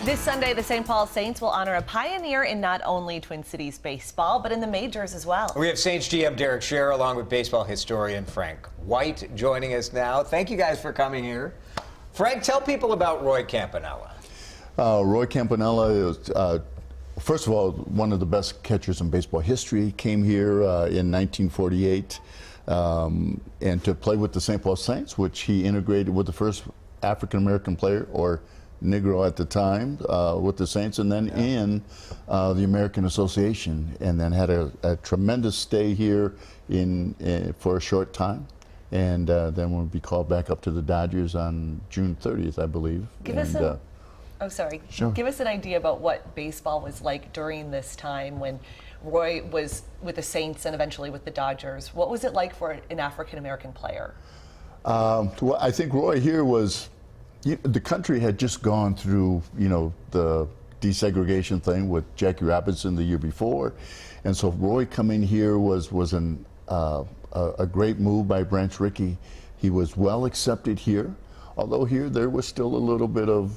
This Sunday, the St. Paul Saints will honor a pioneer in not only Twin Cities baseball, but in the majors as well. We have Saints GM Derrick Sharrer along with baseball historian Frank White joining us now. Thank you guys for coming here. Frank, tell people about Roy Campanella. Roy Campanella is, first of all, one of the best catchers in baseball history. Came here in 1948 and to play with the St. Paul Saints, which he integrated with the first African-American player, or Negro at the time, with the Saints, and then in the American Association, and then had a tremendous stay here for a short time, and then we'll be called back up to the Dodgers on June 30th, I believe. Sure. Give us an idea about what baseball was like during this time when Roy was with the Saints and eventually with the Dodgers. What was it like for an African-American player? Well, I think Roy here was, the country had just gone through, the desegregation thing with Jackie Robinson the year before, and so Roy coming here was a great move by Branch Rickey. He was well accepted here, although here there was still a little bit of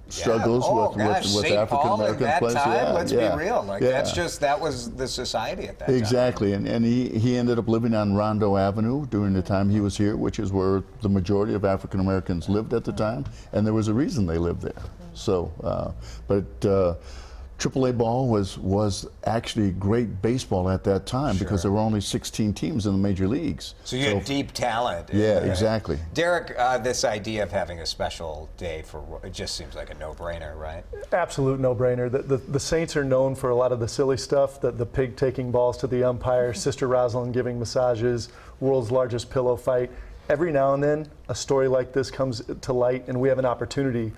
struggles with African American players. Let's be real. That was the society at that time. Exactly, and he ended up living on Rondo Avenue during the time he was here, which is where the majority of African Americans lived at the time, and there was a reason they lived there. So, AAA ball was actually great baseball at that time, because there were only 16 teams in the major leagues. So you had deep talent. Yeah, exactly. Derrick, this idea of having a special day it just seems like a no-brainer, right? Absolute no-brainer. The Saints are known for a lot of the silly stuff, the pig taking balls to the umpire, Sister Rosalind giving massages, world's largest pillow fight. Every now and then, a story like this comes to light, and we have an opportunity,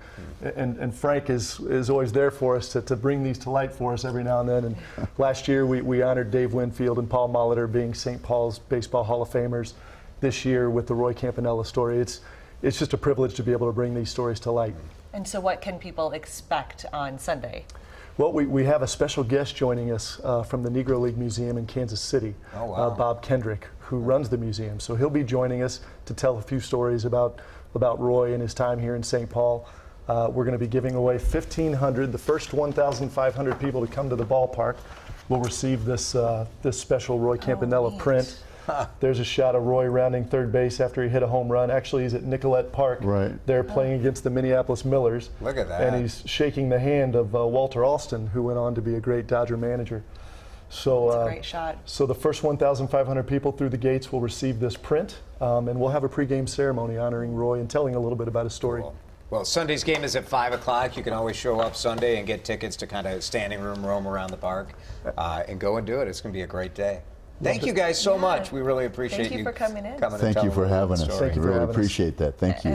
and Frank is always there for us to bring these to light for us every now and then. And last year, we honored Dave Winfield and Paul Molitor being St. Paul's Baseball Hall of Famers. This year, with the Roy Campanella story, it's just a privilege to be able to bring these stories to light. And so what can people expect on Sunday? Well, we have a special guest joining us from the Negro League Museum in Kansas City, Bob Kendrick, who runs the museum. So he'll be joining us to tell a few stories about Roy and his time here in St. Paul. We're going to be giving away 1,500. The first 1,500 people to come to the ballpark will receive this special Roy Campanella print. There's a shot of Roy rounding third base after he hit a home run. Actually, he's at Nicollet Park. Right. They're playing against the Minneapolis Millers. Look at that. And he's shaking the hand of Walter Alston, who went on to be a great Dodger manager. So, that's a great shot. So the first 1,500 people through the gates will receive this print, and we'll have a pregame ceremony honoring Roy and telling a little bit about his story. Cool. Well, Sunday's game is at 5 o'clock. You can always show up Sunday and get tickets to kind of standing room roam around the park and go and do it. It's going to be a great day. Thank you guys so much. We really appreciate you for coming in. Thank you for having us. Thank you for really having us. appreciate that. Thank you.